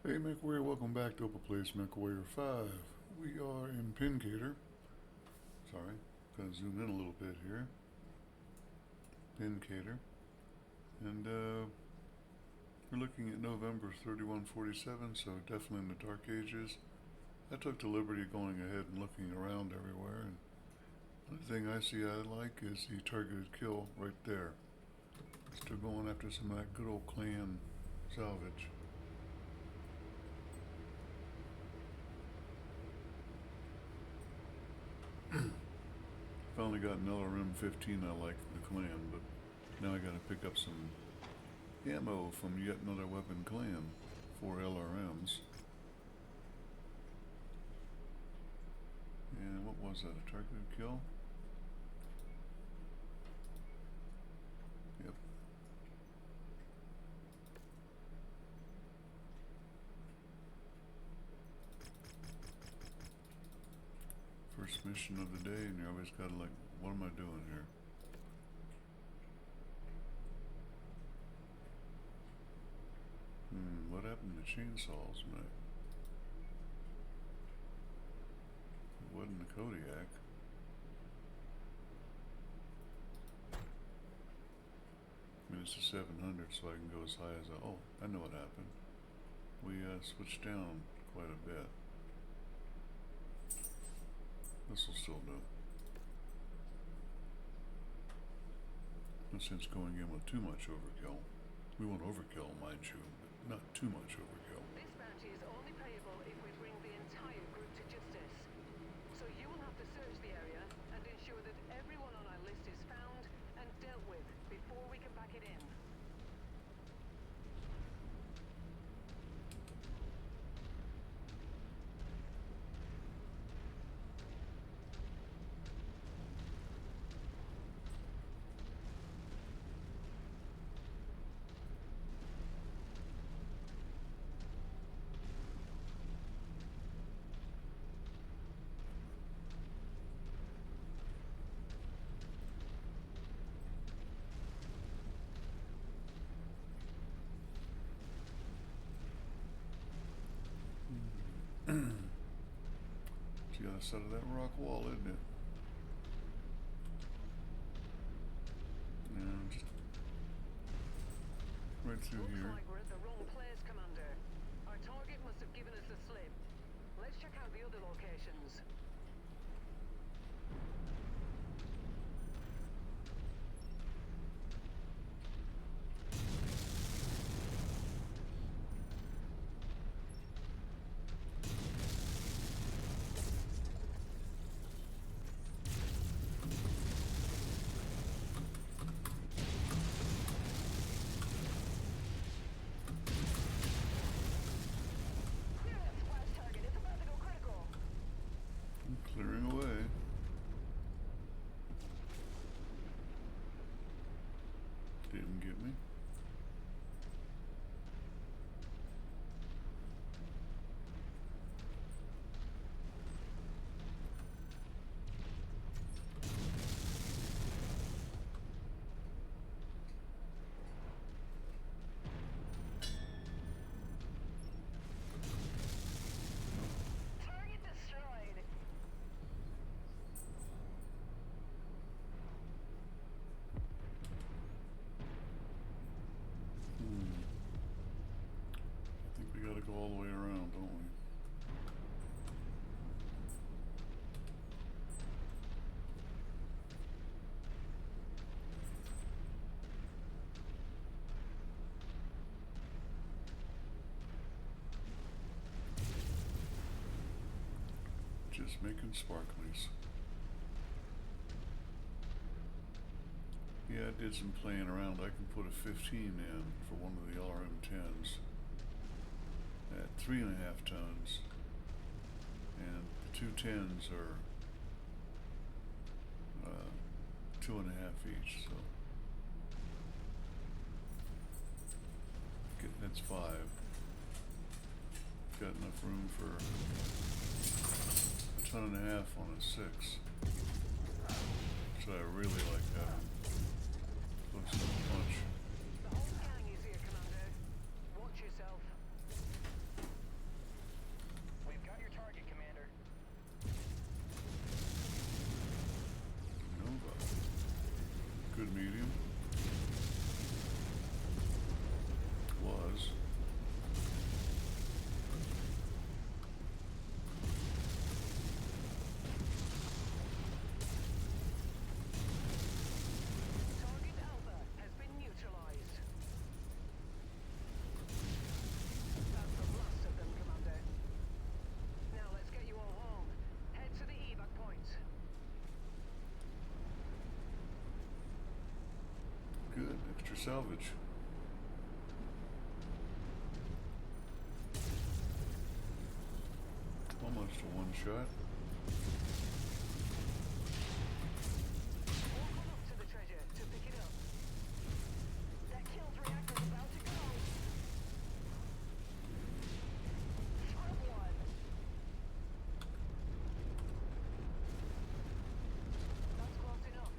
Hey MechWarrior, welcome back to Upper Place MechWarrior 5. We are in Pincater. Sorry, gotta zoom in a little bit here. Pincater. And we're looking at November 3147, so definitely in the Dark Ages. I took the liberty of going ahead and looking around everywhere, and the thing I see I like is the targeted kill right there. Still going after some of that good old clan salvage. Finally got an LRM 15 I like for the clan, but now I gotta pick up some ammo from Yet Another Weapon Clan for LRMs. And what was that, a targeted kill? Yep. First mission of the day, and you always gotta like, what am I doing here? What happened to chainsaws, mate? It wasn't the Kodiak. I mean, it's a 700, so I can go as high as oh, I know what happened. We switched down quite a bit. This will still do. No sense going in with too much overkill. We want overkill, mind you, but not too much overkill. This bounty is only payable if we bring the entire group to justice. So you will have to search the area and ensure that everyone on our list is found and dealt with before we can pack it in. It's the other side of that rock wall, isn't it? And just right through Looks here. like we're at the wrong place, Commander. Our target must have given us the slip. Let's check out the other locations. Clearing away. Didn't get me. Target destroyed. I think we gotta go all the way around, don't we? Just making sparklies. Yeah, I did some playing around. I can put a 15 in for one of the LRM-10s at 3.5 tons, and the two 10s are 2.5 each. So that's 5. Got enough room for a ton and a half on a 6. So I really like having close to the punch. The whole gang is here, Commander. Watch yourself. salvage. Almost a one shot. Walk on up to the treasure to pick it up. That killed reactor's about to go. Scrub one. That's close enough.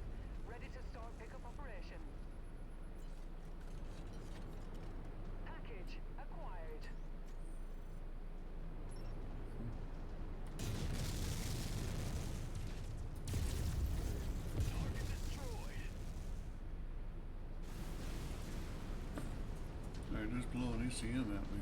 Ready to start pickup operation. Package acquired. Target destroyed. Alright, just blow an ECM at me.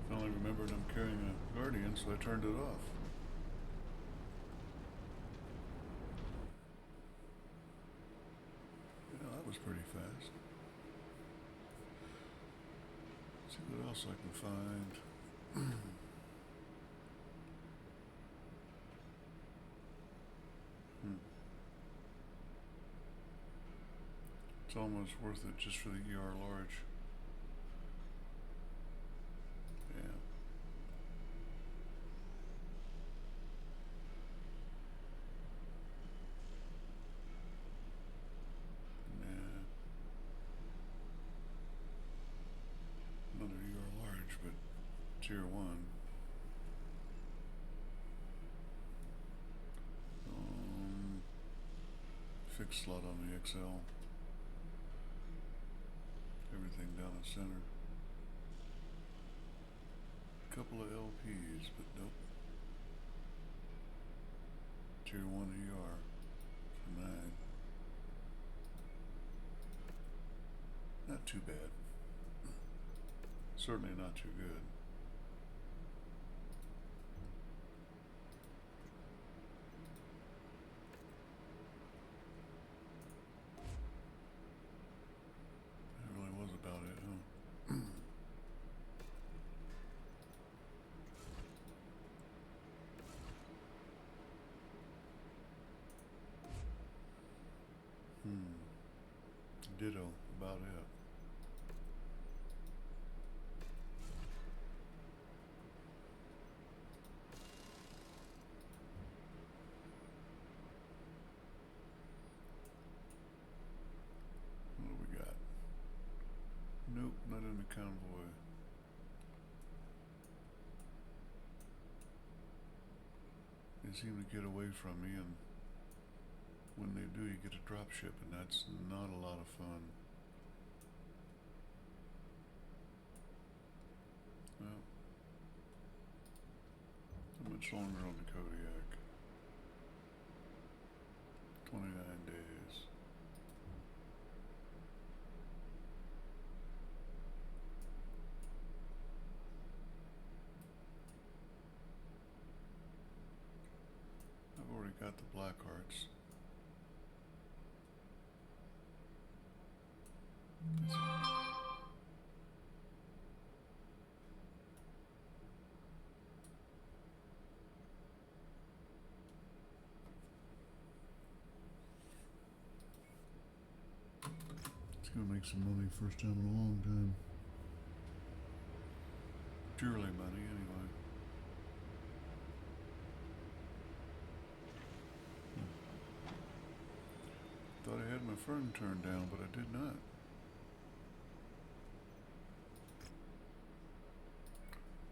Finally remembered I'm carrying a Guardian, so I turned it off. Yeah, that was pretty fast. Let's see what else I can find. It's almost worth it just for the ER large. Yeah. Nah. Another ER large, but tier 1. Fixed slot on the XL. Everything down the center. Couple of LPs, but nope. Tier 1 ER for 9. Not too bad. Certainly not too good. That really was about it, huh? Ditto, about it. What do we got? Nope, not in the convoy. They seem to get away from me, and when they do, you get a drop ship, and that's not a lot of fun. Well, how much longer on the Kodiak? 29 days. I've already got the black hearts. It's gonna make some money first time in a long time. Purely money, anyway. Thought I had my firm turned down, but I did not.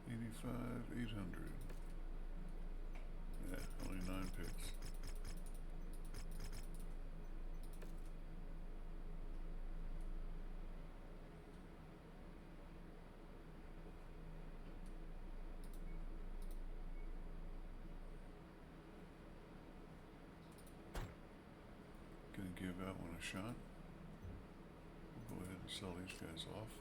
$85,800. Yeah, only 9 picks. Gonna give that one a shot. We'll go ahead and sell these guys off.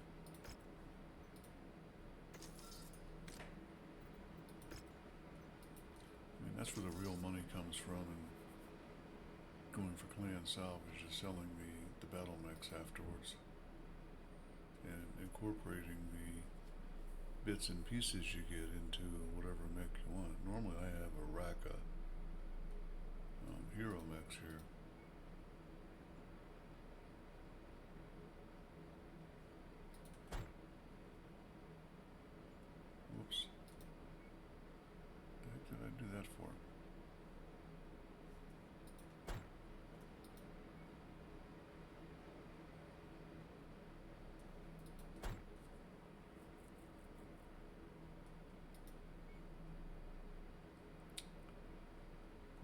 That's where the real money comes from, and going for clan salvage is selling the battle mechs afterwards and incorporating the bits and pieces you get into whatever mech you want. Normally I have a rack of hero mechs here. Whoops. What the heck did I do that for?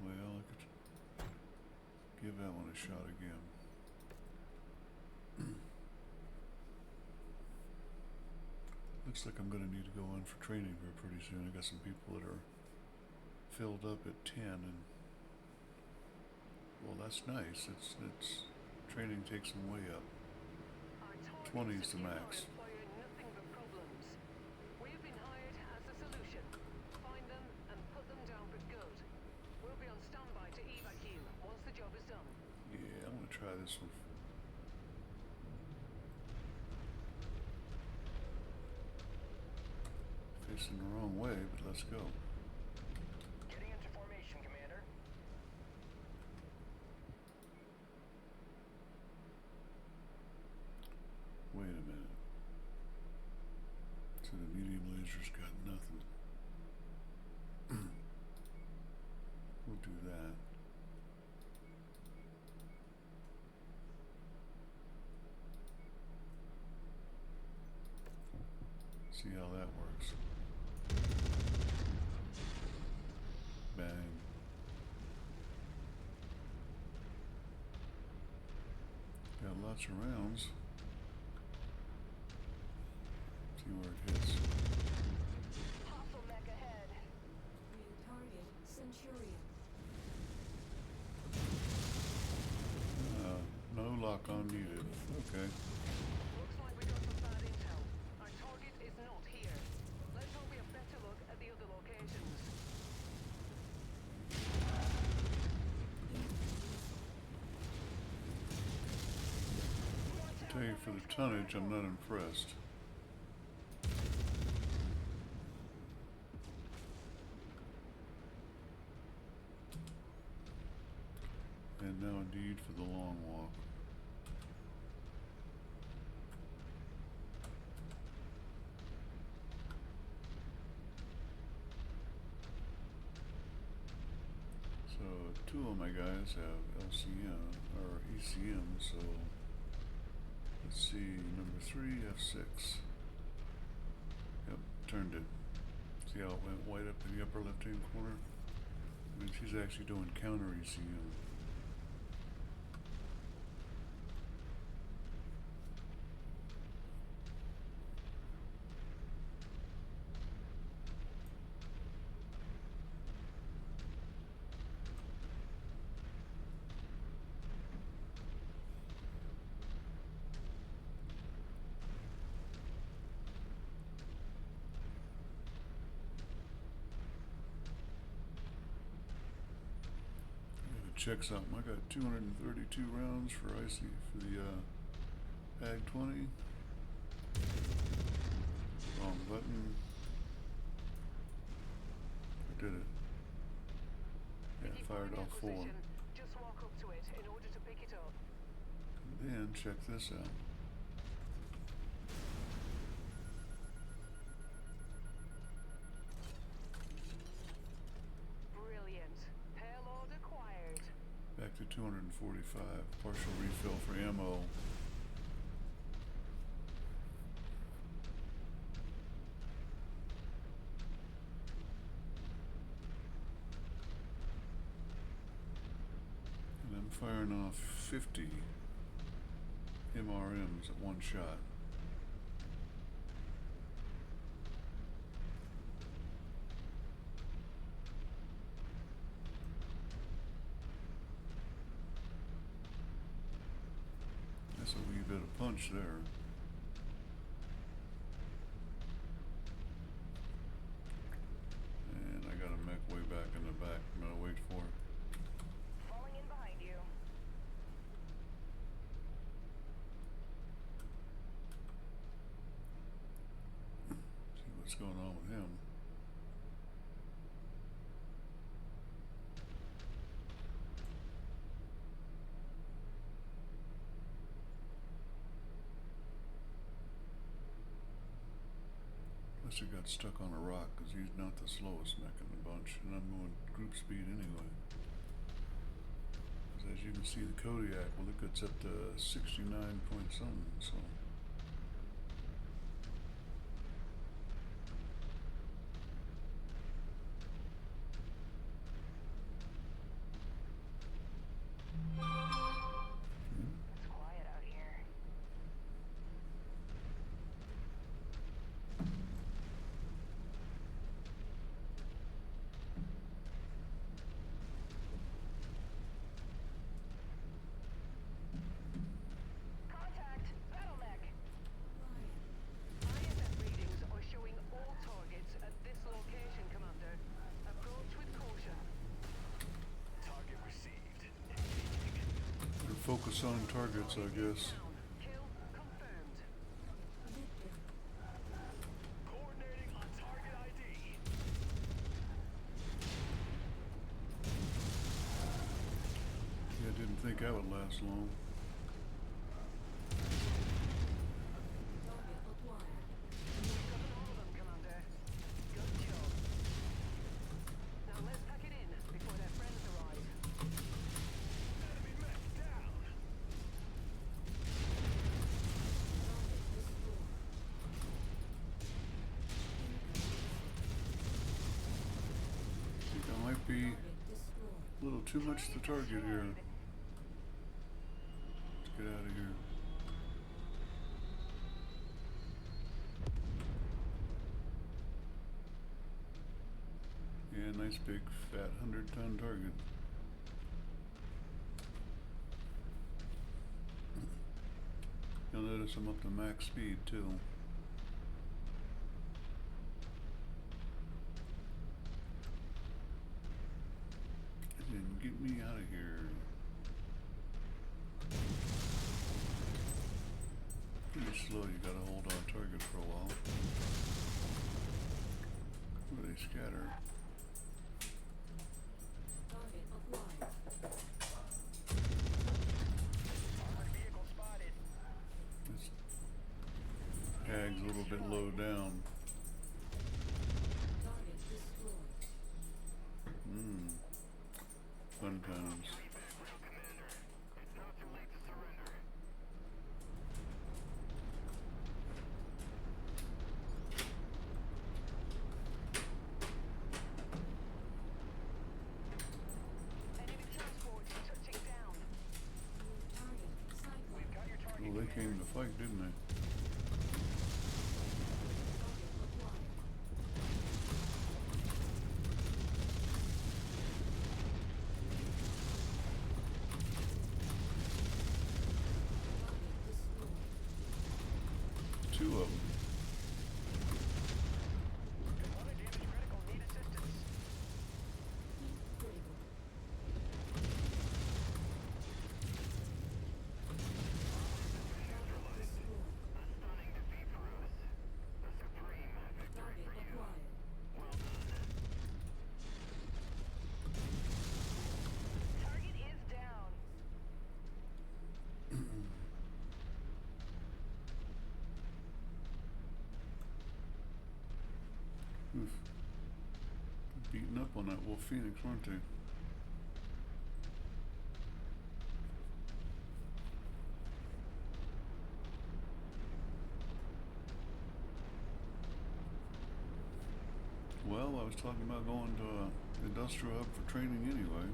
Well, I could give that one a shot again. Looks like I'm going to need to go in for training here pretty soon. I got some people that are filled up at 10, and well, that's nice. It's training takes them way up. 20 is the max. Nothing but problems. We have been hired as a solution. Find them and put them down for good. We'll be on standby to evac you once the job is done. Yeah, I'm going to try this one. Facing the wrong way, but let's go. Getting into formation, Commander. Wait a minute. So the medium laser's got nothing. We'll do that. See how that works. Bang. Got lots of rounds. See where it hits. Hostile mech ahead. New target, Centurion. No lock on needed. Okay. Looks like we got some bad intel. Our target is not here. Let's hope we have better look at the other locations. Tell you, for the tonnage, I'm not impressed. And now indeed for the long walk. So two of my guys have LCM or ECM, so let's see, number 3, F6. Yep, turned it. See how it went white up in the upper left-hand corner? I mean, she's actually doing counter ECM. Check something. I got 232 rounds for IC for the AG-20. Wrong button. I did it. Yeah, If you fired find the off 4. acquisition, just walk up to it in order to pick it up. And then check this out. Brilliant. Payload acquired. Back to 245. Partial refill for ammo. And I'm firing off 50 MRMs at one shot. That's a wee bit of punch there. And I got a mech way back in the back. I'm gonna wait for it. Falling in behind you. See what's what's going on with him. Unless he got stuck on a rock, because he's not the slowest mech in the bunch, and I'm going group speed anyway. As you can see, the Kodiak, well, it gets up to 69 point something, so. It's quiet out here. Contact! Battle mech! ISS readings are showing all targets at this location, Commander. Approach with caution. Target received. Better focus on targets, I guess. Down. Kill confirmed. Coordinating on target ID. Yeah, I didn't think that would last long. Target acquired. Covered all of them, Commander. Good job. Now let's pack it in before their friends arrive. Enemy mech down. I think I might be Target destroyed. a little too much to target here. Let's get out of here. Yeah, nice big fat 100-ton target. You'll notice I'm up to max speed too. And then get me out of here. Pretty slow, you gotta hold on target for a while. Where they scatter. Target acquired. Armored vehicle spotted. This hag's a little bit low down. Target destroyed. Fun times. Enemy transport touching down. Target cycle. We've got your target. Well, they came to fight, didn't they? Target acquired. Target destroyed. Two of them. Component damage critical. Need assistance. Heat critical. Target destroyed. Target acquired. Target is down. Oof. Beating up on that Wolf Phoenix, weren't they? Well, I was talking about going to a industrial hub for training anyway.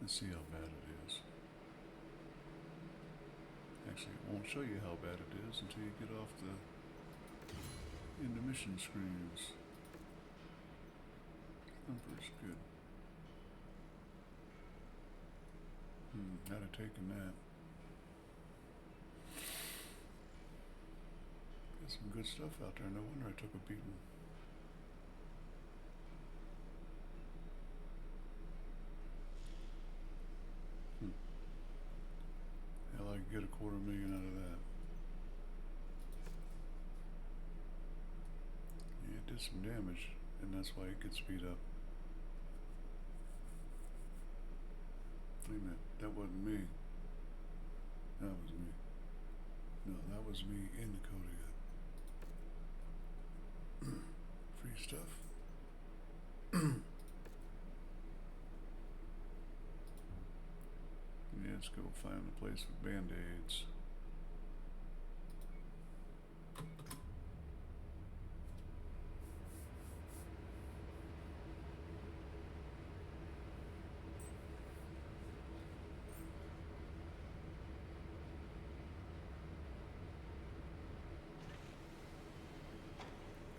Let's see how bad it is. Actually, it won't show you how bad it is until you get off the into mission screens. Numbers good. I'd have taken that. Got some good stuff out there. No wonder I took a beating. $250,000 out of that. Yeah, it did some damage, and that's why it could speed up. Wait a minute, that wasn't me. That was me. No, that was me in the Kodiak. Free stuff. Yeah, let's go find a place with band-aids.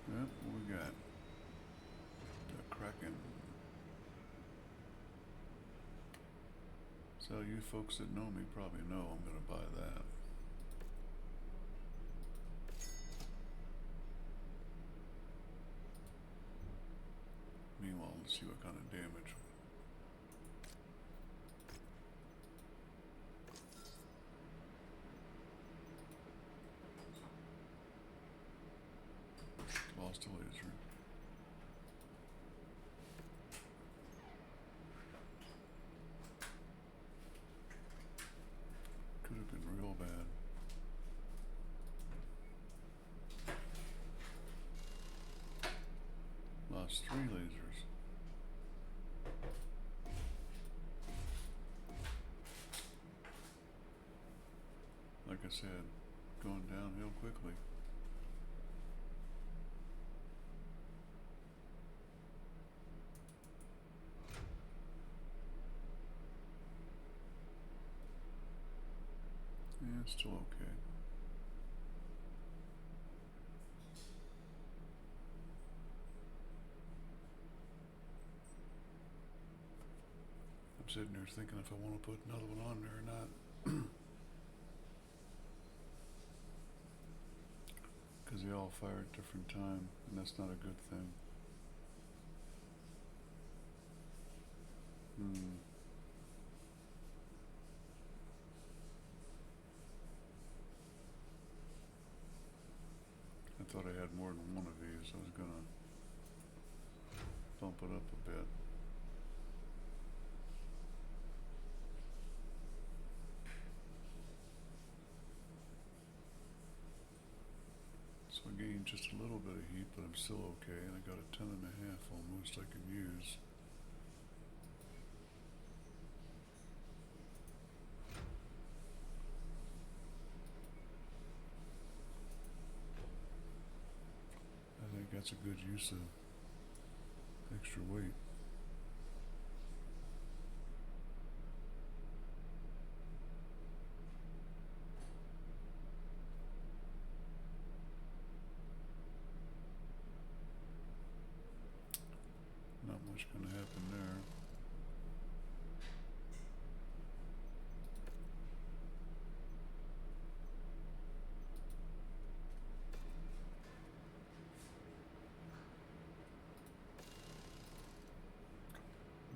Yep, what we got? The Kracken. So you folks that know me probably know I'm gonna buy that. Meanwhile, let's see what kind of damage. Lost a laser. Could have been real bad. Lost 3 lasers. Like I said, going downhill quickly. Yeah, it's still okay. I'm sitting there thinking if I want to put another one on there or not. Because they all fire at different time, and that's not a good thing. I thought I had more than one of these. I was gonna bump it up a bit. So I gained just a little bit of heat, but I'm still okay, and I got a 10.5 almost I can use. I think that's a good use of extra weight. Not much gonna happen there.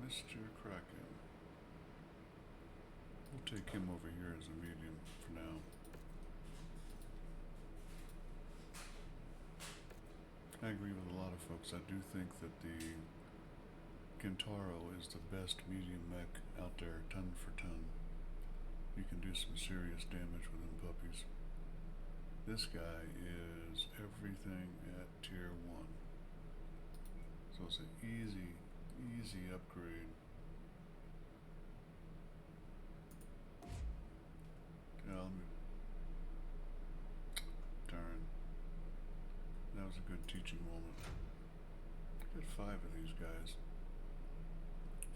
Mr. Kracken. We'll take him over here as a medium for now. I agree with a lot of folks. I do think that the Kintaro is the best medium mech out there, ton for ton. You can do some serious damage with them puppies. This guy is everything at tier 1. So it's an easy upgrade. Darn. That was a good teaching moment. Get 5 of these guys.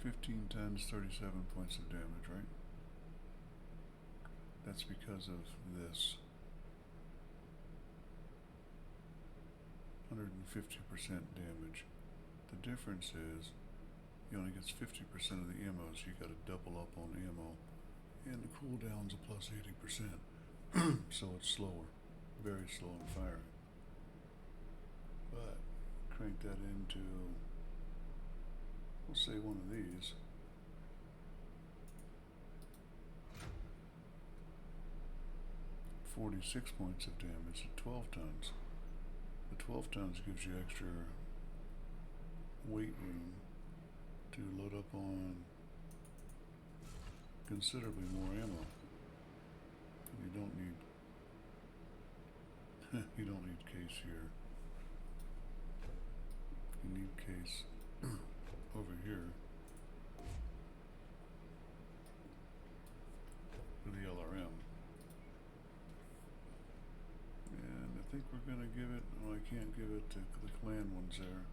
15 tons, 37 points of damage, right? That's because of this. 150% damage. The difference is he only gets 50% of the ammo, so you gotta double up on ammo. And the cooldown's a plus 80%. So it's slower. Very slow in firing. But crank that into, we'll say one of these. 46 points of damage at 12 tons. The 12 tons gives you extra weight room to load up on considerably more ammo. You don't need you don't need case here. You need case over here for the LRM. And I think we're gonna give it, oh, I can't give it to the clan ones there.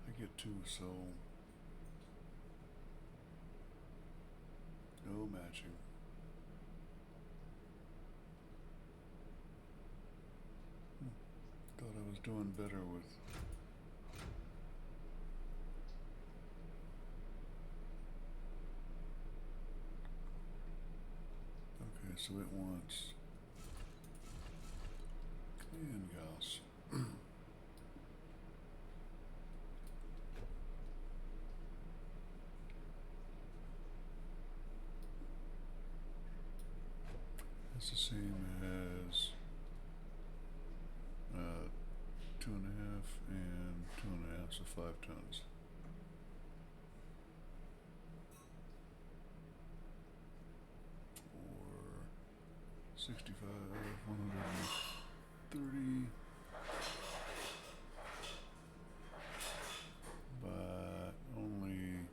I get 2, so no matching. Thought I was doing better with okay, so it wants clan gals. It's the same as 2.5 and 2.5, so 5 tons. Or 65, 130, but only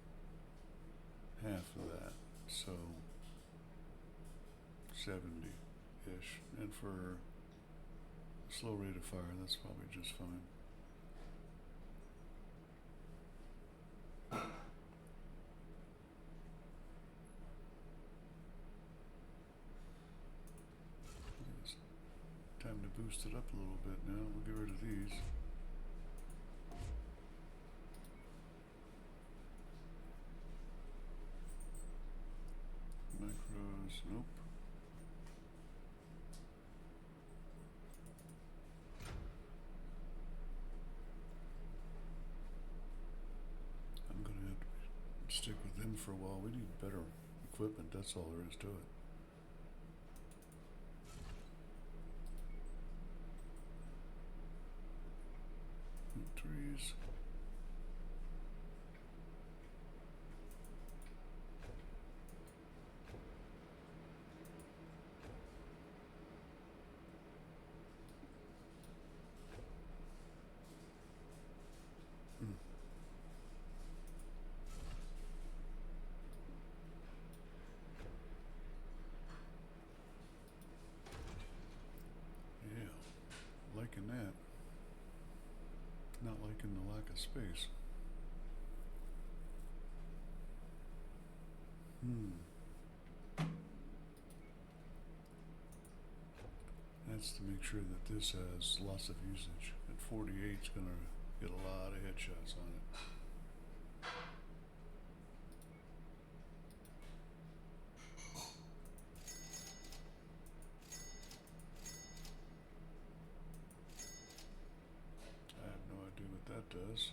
half of that, so 70-ish, and for slow rate of fire, that's probably just fine. It's time to boost it up a little bit now. We'll get rid of these. Micros, nope. I'm gonna have to stick with them for a while. We need better equipment, that's all there is to it. Trees. Yeah, liking that. Not liking the lack of space. That's to make sure that this has lots of usage. At 48, it's gonna get a lot of headshots on it. I have no idea what that does.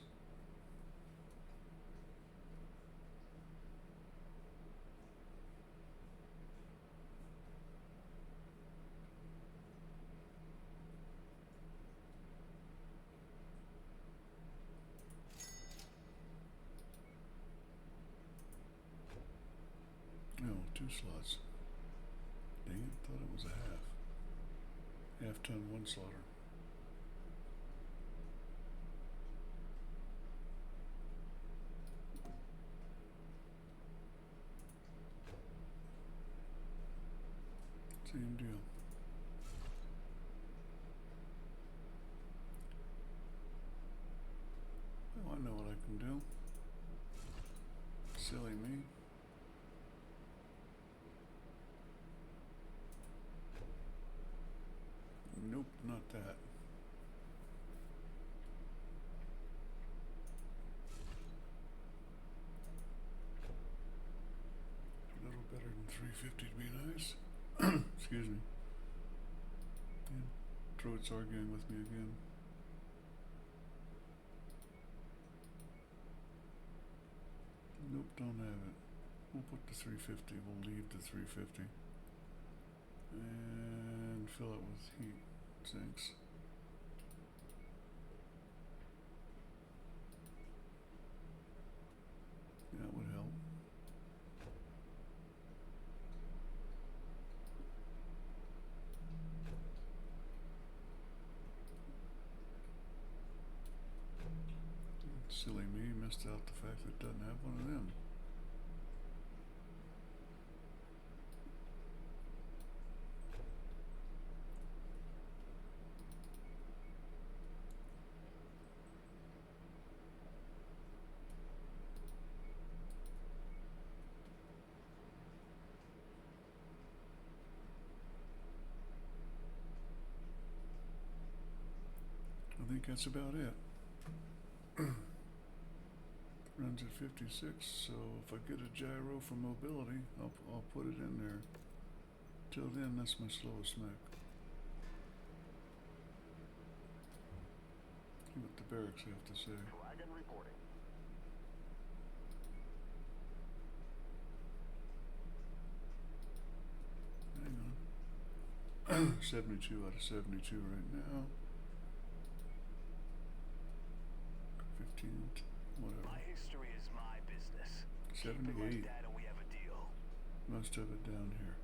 No, 2 slots. Dang it, thought it was a half. Half ton, 1 slaughter. Same deal. Oh, I know what I can do. Silly me. Nope, not that. A little better than 350 to be nice. Excuse me. And throat's arguing with me again. Nope, don't have it. We'll put the 350. We'll leave the 350. And fill it with heat sinks. That would help. Silly me, missed out the fact that it doesn't have one of them. I think that's about it. Runs at 56, so if I get a gyro for mobility, I'll put it in there. Till then, that's my slowest mech. See what the barracks have to say. Dragon reporting. Hang on. 72 out of 72 right now. 15, whatever. My history is my business. Keep it 78. like that and we have a deal. Most of it down here.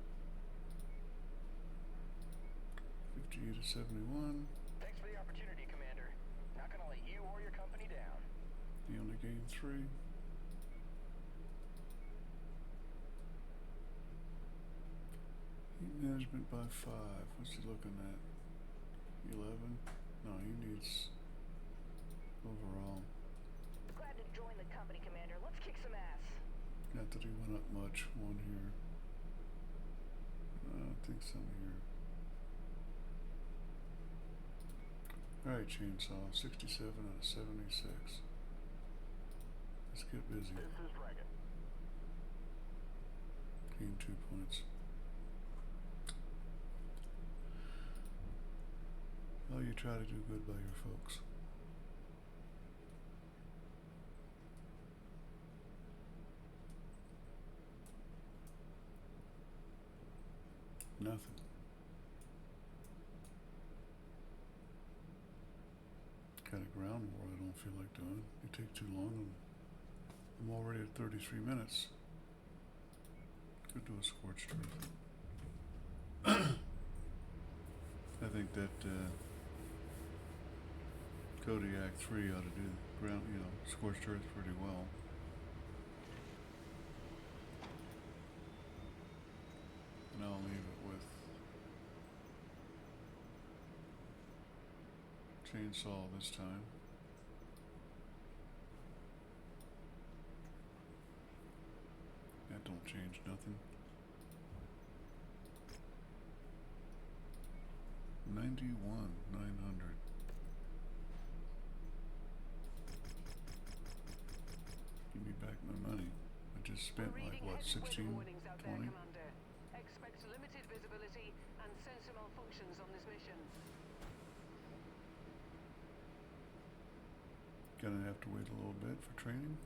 58 to 71. Thanks for the opportunity, Commander. Not gonna let you or your company down. He only gained 3. Heat management by 5. What's he looking at? 11? No, he needs overall. Glad to join the company, Commander. Let's kick some ass. Not that he went up much. 1 here. I think some here. Alright, chainsaw. 67 out of 76. Let's get busy. This is Dragon. Gain 2 points. Well, you try to do good by your folks. Nothing. Kind of ground war I don't feel like doing. You take too long and I'm already at 33 minutes. Could do a scorched earth. I think that Kodiak 3 ought to do ground, scorched earth pretty well. And I'll leave it with chainsaw this time. That don't change nothing. 91,900. Give me back my money. I just spent We're like reading what, heavy 16, weather warnings out there, 20? Commander. Expect limited visibility and sensor malfunctions on this mission. Gonna have to wait a little bit for training.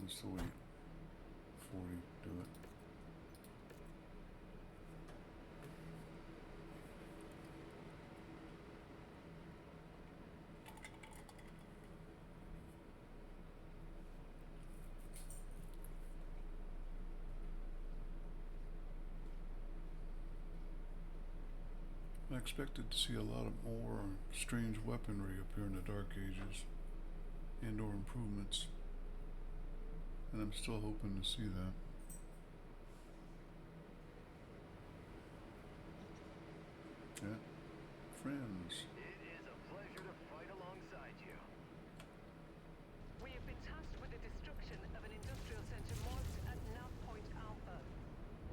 What's the weight? 40, do it. I expected to see a lot of more strange weaponry appear in the Dark Ages and or improvements. And I'm still hoping to see that. Yeah. Friends. It is a pleasure to fight alongside you. We have been tasked with the destruction of an industrial center marked at nav point Alpha.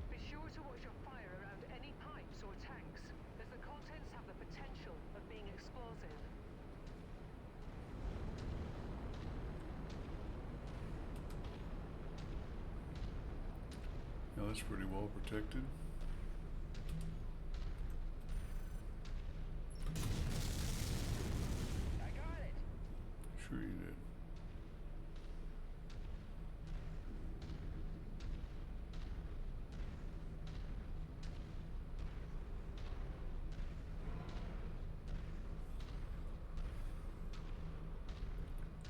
Be sure to watch your fire around any pipes or tanks, as the contents have the potential of being explosive. Now that's pretty well protected. Sure you did.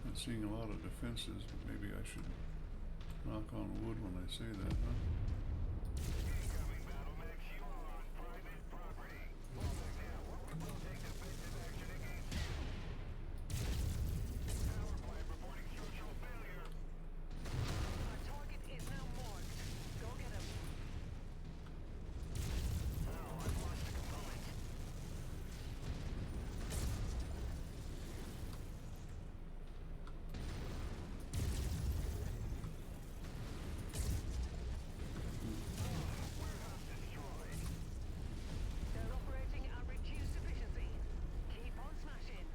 Not seeing a lot of defenses, but maybe I should knock on wood when I say that, huh? Incoming battle mechs, you are on private property. Fall back now, or we will take defensive action against you. Power plant reporting structural failure. Our target is now marked. Go get him. Oh, I've lost a component. Warehouse destroyed. They're operating at reduced efficiency. Keep on smashing.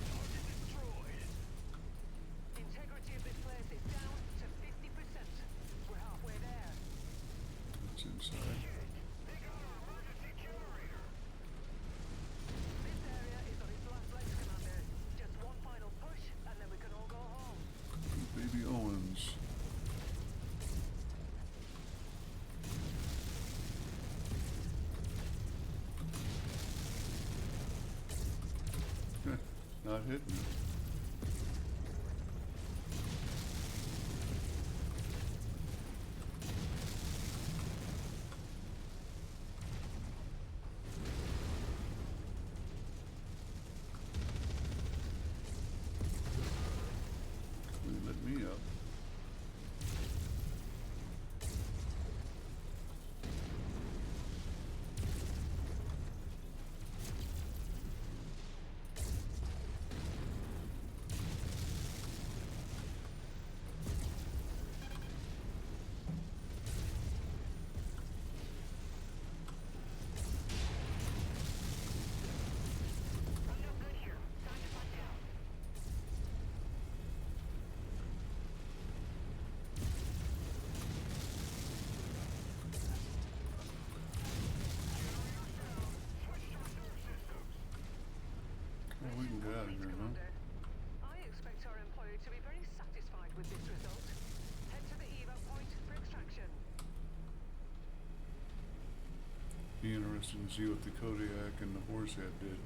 Target destroyed. Integrity of this place is down to 50%. We're halfway there. It's inside. They got our emergency generator. This area is on its last legs, Commander. Just one final push, and then we can all go home. Baby Owens. Not hitting it. Will you let me up? I'm no good here. Time to find out. Well, we can get out of here, huh? Commander, I expect our employer to be very satisfied with this result. Head to the evac point for extraction. Be interesting to see what the Kodiak and the Horsehead did.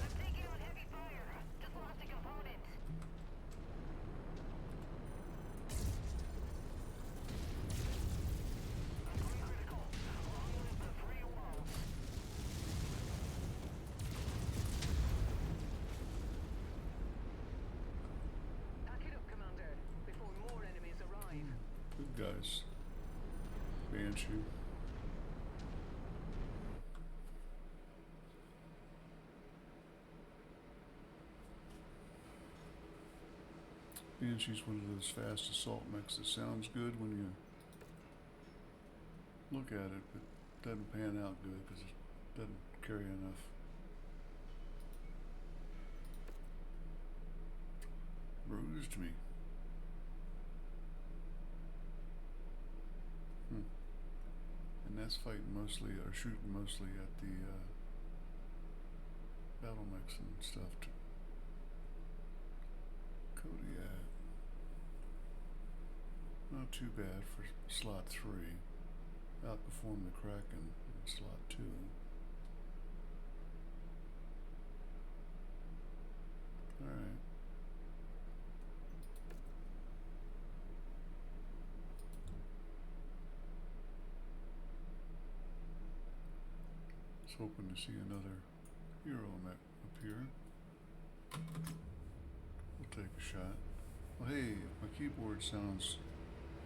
I'm taking on heavy fire. Just lost a component. I'm going critical. Long live the three worlds. Pack it up, Commander, before more enemies arrive. Good guys. Banshee. Banshee's one of those fast assault mechs that sounds good when you look at it, but doesn't pan out good because it doesn't carry enough. Bruised me. And that's fighting mostly, or shooting mostly at the battle mechs and stuff. Kodiak. Not too bad for slot 3. Outperformed the Kracken in slot 2. Alright. Was hoping to see another hero mech up here. We'll take a shot. Well, hey, if my keyboard sounds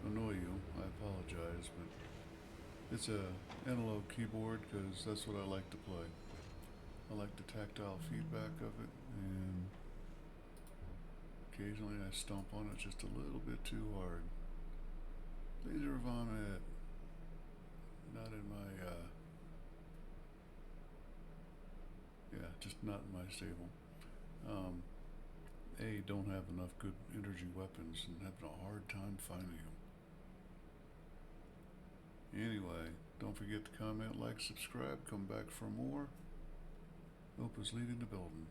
annoy you, I apologize, but it's a analog keyboard because that's what I like to play. I like the tactile feedback of it, and occasionally I stomp on it just a little bit too hard. Laser vomit. not in my, yeah, just not in my stable. Don't have enough good energy weapons and having a hard time finding them. Anyway, don't forget to comment, like, subscribe, come back for more. Hope is leaving the building.